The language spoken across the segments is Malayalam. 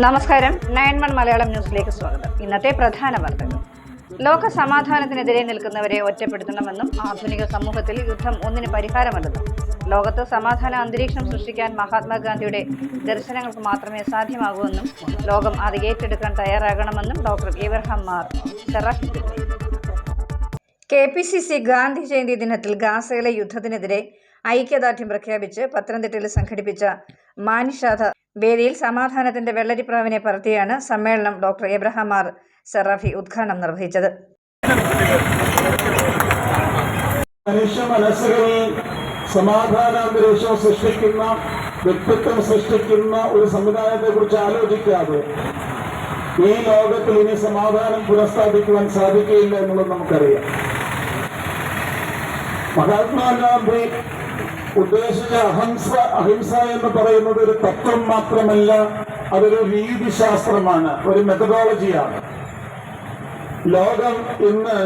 നമസ്കാരം. 9 മലയാളം ന്യൂസിലേക്ക് സ്വാഗതം. ഇന്നത്തെ പ്രധാന വാർത്തകൾ. ലോക സമാധാനത്തിനെതിരെ നിൽക്കുന്നവരെ ഒറ്റപ്പെടുത്തണമെന്നും ആധുനിക സമൂഹത്തിൽ യുദ്ധം ഒന്നിന് പരിഹാരമല്ലെന്നും ലോകത്ത് സമാധാന അന്തരീക്ഷം സൃഷ്ടിക്കാൻ മഹാത്മാഗാന്ധിയുടെ ദർശനങ്ങൾക്ക് മാത്രമേ സാധ്യമാകൂവെന്നും ലോകം അത് ഏറ്റെടുക്കാൻ തയ്യാറാകണമെന്നും doctor Abraham Mar Serafi KPCC Gandhi Jayanti ദിനത്തിൽ ഗാസയിലെ യുദ്ധത്തിനെതിരെ ഐക്യദാർഢ്യം പ്രഖ്യാപിച്ച് പത്തനംതിട്ടയിൽ സംഘടിപ്പിച്ച മാനിഷാദ വേദിയിൽ സമാധാനത്തിന്റെ വെള്ളരിപ്രാവിനെ പറത്തിയാണ് സമ്മേളനം ഡോക്ടർ എബ്രഹാം മാർ സെറാഫി ഉദ്ഘാടനം നിർവഹിച്ചത്. മനുഷ്യ മനസ്സുകളിൽ സമാധാനാന്തരീക്ഷം സൃഷ്ടിക്കുന്ന, വ്യക്തിത്വം സൃഷ്ടിക്കുന്ന ഒരു സമുദായത്തെ കുറിച്ച് ആലോചിക്കാതെ ഈ ലോകത്തിൽ ഇനി സമാധാനം പുനഃസ്ഥാപിക്കുവാൻ സാധിക്കുകയില്ല എന്നുള്ളത് നമുക്കറിയാം. മഹാത്മാഗാന്ധി ഉദ്ദേശിച്ച അഹിംസ എന്ന് പറയുന്നത് ഒരു തത്വം മാത്രമല്ല, അതൊരു രീതിശാസ്ത്രമാണ്, ഒരു മെത്തഡോളജിയാണ്. ലോകം ഇന്ന്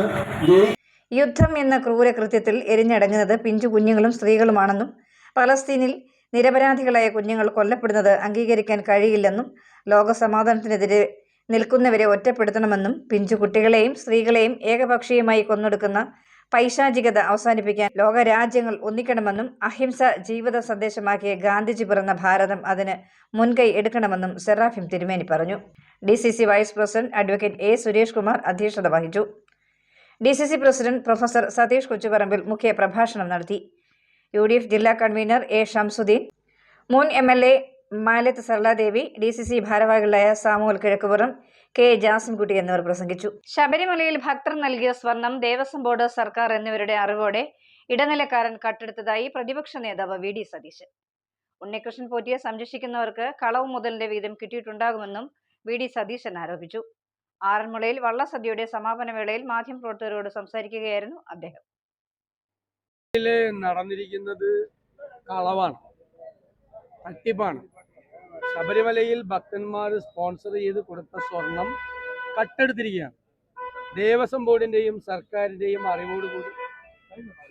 യുദ്ധം എന്ന ക്രൂരകൃത്യത്തിൽ എരിഞ്ഞടങ്ങുന്നത് പിഞ്ചു കുഞ്ഞുങ്ങളും സ്ത്രീകളുമാണെന്നും പലസ്തീനിൽ നിരപരാധികളായ കുഞ്ഞുങ്ങൾ കൊല്ലപ്പെടുന്നത് അംഗീകരിക്കാൻ കഴിയില്ലെന്നും ലോക സമാധാനത്തിനെതിരെ നിൽക്കുന്നവരെ ഒറ്റപ്പെടുത്തണമെന്നും പിഞ്ചു കുട്ടികളെയും സ്ത്രീകളെയും ഏകപക്ഷീയമായി കൊന്നൊടുക്കുന്ന പൈശാചികത അവസാനിപ്പിക്കാൻ ലോകരാജ്യങ്ങൾ ഒന്നിക്കണമെന്നും അഹിംസ ജീവിത സന്ദേശമാക്കിയ ഗാന്ധിജി പിറന്ന ഭാരതം അതിന് മുൻകൈ എടുക്കണമെന്നും സെറാഫിം തിരുമേനി പറഞ്ഞു. DCC vice president advocate A. Suresh Kumar അധ്യക്ഷത വഹിച്ചു. DCC president professor Satheesh Kochuparambil മുഖ്യ പ്രഭാഷണം നടത്തി. UDF ജില്ലാ കൺവീനർ A. ഷംസുദ്ദീൻ, മുൻ MLA മാലത്ത് സർലാദേവി, DCC ഭാരവാഹികളായ സാമുവൽ കിഴക്കുപുറം, K. ജാസിംകുട്ടി എന്നിവർ പ്രസംഗിച്ചു. ശബരിമലയിൽ ഭക്തർ നൽകിയ സ്വർണം ദേവസ്വം ബോർഡ്, സർക്കാർ എന്നിവരുടെ അറിവോടെ ഇടനിലക്കാരൻ കട്ടെടുത്തതായി പ്രതിപക്ഷ നേതാവ് VD സതീശൻ. ഉണ്ണികൃഷ്ണൻ പോറ്റിയെ സംരക്ഷിക്കുന്നവർക്ക് കളവ് മുതലിന്റെ വീതം കിട്ടിയിട്ടുണ്ടാകുമെന്നും VD സതീശൻ ആരോപിച്ചു. ആറന്മുളയിൽ വള്ളസദ്യയുടെ സമാപന വേളയിൽ മാധ്യമപ്രവർത്തകരോട് സംസാരിക്കുകയായിരുന്നു അദ്ദേഹം. നടന്നിരിക്കുന്നത് കളവാണ്, തട്ടിപ്പാണ്. ശബരിമലയിൽ ഭക്തന്മാർ സ്പോൺസർ ചെയ്ത് കൊടുത്ത സ്വർണം കട്ടെടുത്തിരിക്കുകയാണ്. ദേവസ്വം ബോർഡിൻ്റെയും സർക്കാരിൻ്റെയും അറിവോടുകൂടി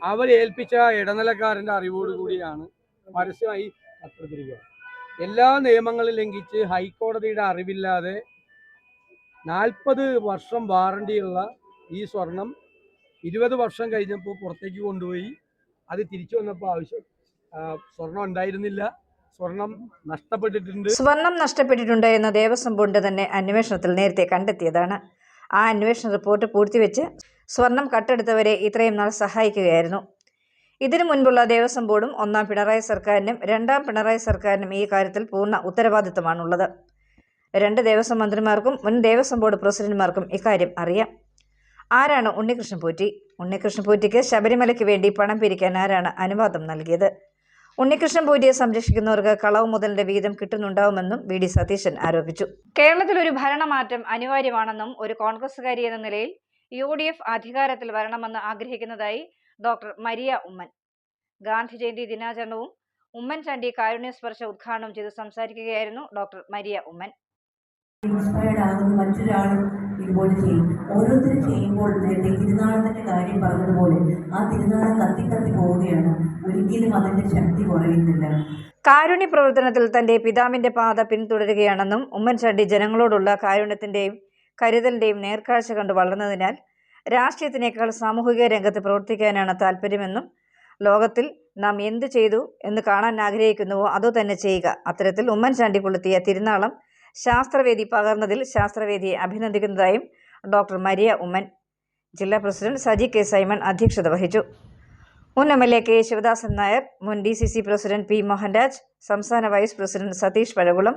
അവരേൽപ്പിച്ച ഇടനിലക്കാരൻ്റെ അറിവോടുകൂടിയാണ് പരസ്യമായി കട്ടെടുത്തിരിക്കുകയാണ്. എല്ലാ നിയമങ്ങളും ലംഘിച്ച് ഹൈക്കോടതിയുടെ അറിവില്ലാതെ 40 വർഷം വാറണ്ടിയുള്ള ഈ സ്വർണം 20 വർഷം കഴിഞ്ഞപ്പോൾ പുറത്തേക്ക് കൊണ്ടുപോയി. അത് തിരിച്ചു വന്നപ്പോൾ സ്വർണം ഉണ്ടായിരുന്നില്ല, സ്വർണം നഷ്ടപ്പെട്ടിട്ടുണ്ട് എന്ന ദേവസ്വം ബോർഡ് തന്നെ അന്വേഷണത്തിൽ നേരത്തെ കണ്ടെത്തിയതാണ്. ആ അന്വേഷണ റിപ്പോർട്ട് പൂഴ്ത്തിവെച്ച് സ്വർണം കട്ടെടുത്തവരെ ഇത്രയും നാൾ സഹായിക്കുകയായിരുന്നു. ഇതിനു മുൻപുള്ള ദേവസ്വം ബോർഡും ഒന്നാം പിണറായി സർക്കാരിനും രണ്ടാം പിണറായി സർക്കാരിനും ഈ കാര്യത്തിൽ പൂർണ്ണ ഉത്തരവാദിത്തമാണുള്ളത്. 2 ദേവസ്വം മന്ത്രിമാർക്കും മുൻ ദേവസ്വം ബോർഡ് പ്രസിഡന്റുമാർക്കും ഇക്കാര്യം അറിയാം. ആരാണ് ഉണ്ണികൃഷ്ണൻ പോറ്റി? ഉണ്ണികൃഷ്ണൻ പോറ്റിക്ക് ശബരിമലയ്ക്ക് വേണ്ടി പണം പിരിക്കാൻ ആരാണ് അനുവാദം നൽകിയത്? ഉണ്ണികൃഷ്ണൻ പോറ്റിയെ സംരക്ഷിക്കുന്നവർക്ക് കളവ് മുതലിന്റെ വീതം കിട്ടുന്നുണ്ടാവുമെന്നും VD സതീശൻ ആരോപിച്ചു. കേരളത്തിൽ ഒരു ഭരണമാറ്റം അനിവാര്യമാണെന്നും ഒരു കോൺഗ്രസുകാരി എന്ന നിലയിൽ UDF അധികാരത്തിൽ വരണമെന്ന് ആഗ്രഹിക്കുന്നതായി ഡോക്ടർ മരിയ ഉമ്മൻ. ഗാന്ധി ജയന്തി ദിനാചരണവും ഉമ്മൻചാണ്ടി കാരുണ്യസ്പർശ ഉദ്ഘാടനം ചെയ്ത് സംസാരിക്കുകയായിരുന്നു ഡോക്ടർ മരിയ ഉമ്മൻ. ഇൻസ്പയർഡ് ആകുന്ന മറ്റൊരാളും ഇതുപോലെ ചെയ്യും. ഓരോരുത്തരും ചെയ്യുമ്പോൾ നേരത്തെ തിരുനാളത്തിൻ്റെ കാര്യം പറഞ്ഞതുപോലെ ആ തിരുനാളം കത്തി പോവുകയാണ്. ഒരിക്കലും അതിൻ്റെ ശക്തി കുറയുന്നില്ല. കാരുണ്യ പ്രവർത്തനത്തിൽ തന്റെ പിതാവിന്റെ പാത പിന്തുടരുകയാണെന്നും ഉമ്മൻചാണ്ടി ജനങ്ങളോടുള്ള കാരുണ്യത്തിന്റെയും കരുതലിന്റെയും നേർക്കാഴ്ച കണ്ടു വളർന്നതിനാൽ രാഷ്ട്രീയത്തിനേക്കാൾ സാമൂഹിക രംഗത്ത് പ്രവർത്തിക്കാനാണ് താല്പര്യമെന്നും ലോകത്തിൽ നാം എന്ത് ചെയ്തു എന്ന് കാണാൻ ആഗ്രഹിക്കുന്നുവോ അതുതന്നെ ചെയ്യുക. അത്തരത്തിൽ ഉമ്മൻചാണ്ടി കൊളുത്തിയ തിരുനാളം ശാസ്ത്രവേദി പകർന്നതിൽ ശാസ്ത്രവേദിയെ അഭിനന്ദിക്കുന്നതായും ഡോക്ടർ മരിയ ഉമ്മൻ. ജില്ലാ പ്രസിഡന്റ് സജി K. സൈമൺ അധ്യക്ഷത വഹിച്ചു. മുൻ MLA K. ശിവദാസൻ നായർ, മുൻ DCC പ്രസിഡന്റ് P. മോഹൻരാജ്, സംസ്ഥാന vice president Satheesh Pazhakulam,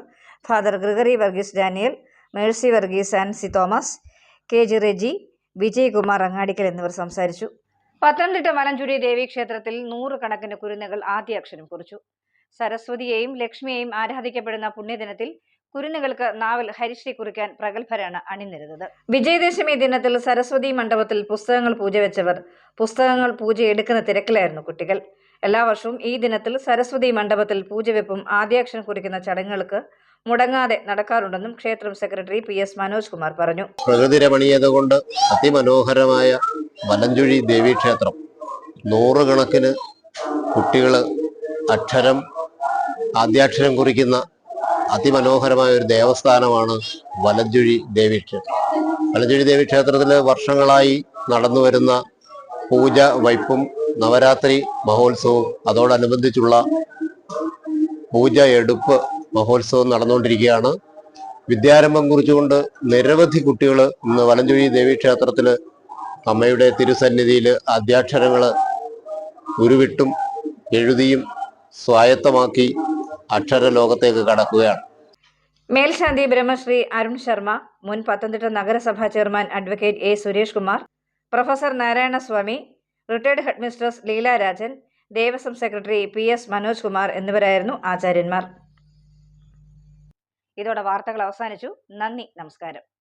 father Gregory Varghese Daniel, Mercy Varghese, Ancy Thomas, KG Reji, Vijayakumar Angadikkal എന്നിവർ സംസാരിച്ചു. പത്തനംതിട്ട മലഞ്ചുരി ദേവീക്ഷേത്രത്തിൽ 100 കണക്കിന് കുരുന്നുകൾ ആദ്യ അക്ഷരം കുറിച്ചു. സരസ്വതിയെയും ലക്ഷ്മിയെയും ആരാധിക്കപ്പെടുന്ന പുണ്യദിനത്തിൽ കുരുന്നുകൾക്ക് നാവൽ ഹരിശ്രീ കുറിക്കാൻ പ്രഗത്ഭരാണ് അണിനിരുന്നത്. വിജയദശമി ദിനത്തിൽ സരസ്വതി മണ്ഡപത്തിൽ പുസ്തകങ്ങൾ പൂജ വെച്ചവർ പുസ്തകങ്ങൾ പൂജയെടുക്കുന്ന തിരക്കിലായിരുന്നു കുട്ടികൾ. എല്ലാ വർഷവും ഈ ദിനത്തിൽ സരസ്വതി മണ്ഡപത്തിൽ പൂജവെപ്പും ആദ്യാക്ഷരം കുറിക്കുന്ന ചടങ്ങുകൾക്ക് മുടങ്ങാതെ നടക്കാറുണ്ടെന്നും ക്ഷേത്രം സെക്രട്ടറി PS മനോജ് കുമാർ പറഞ്ഞു. പ്രകൃതി രമണീയതകൊണ്ട് അതിമനോഹരമായ മലഞ്ചുഴി ദേവീക്ഷേത്രം 100 കണക്കിന് കുട്ടികൾ ആദ്യാക്ഷരം കുറിക്കുന്ന അതിമനോഹരമായ ഒരു ദേവസ്ഥാനമാണ് വലഞ്ചുഴി ദേവീക്ഷേത്രം. വലഞ്ചുഴി ദേവീക്ഷേത്രത്തിൽ വർഷങ്ങളായി നടന്നു വരുന്ന പൂജ വയ്പും നവരാത്രി മഹോത്സവവും അതോടനുബന്ധിച്ചുള്ള പൂജ എടുപ്പ് മഹോത്സവം നടന്നുകൊണ്ടിരിക്കുകയാണ്. വിദ്യാരംഭം കുറിച്ചുകൊണ്ട് നിരവധി കുട്ടികൾ ഇന്ന് വലഞ്ചുഴി ദേവീക്ഷേത്രത്തിൽ അമ്മയുടെ തിരുസന്നിധിയിൽ അദ്യാക്ഷരങ്ങൾ ഉരുവിട്ടും എഴുതിയും സ്വായത്തമാക്കി അക്ഷര ലോകത്തേക്ക് കടക്കുകയാണ്. മേൽശാന്തി ബ്രഹ്മശ്രീ അരുൺ ശർമ്മ, മുൻ പത്തനംതിട്ട നഗരസഭാ chairman advocate A Suresh Kumar, professor Narayanaswamy, retired headmistress Leela Rajan, Devaswom secretary PS Manoj Kumar എന്നിവരായിരുന്നു ആചാര്യന്മാർ. ഇതോടെ വാർത്തകൾ അവസാനിച്ചു. നന്ദി, നമസ്കാരം.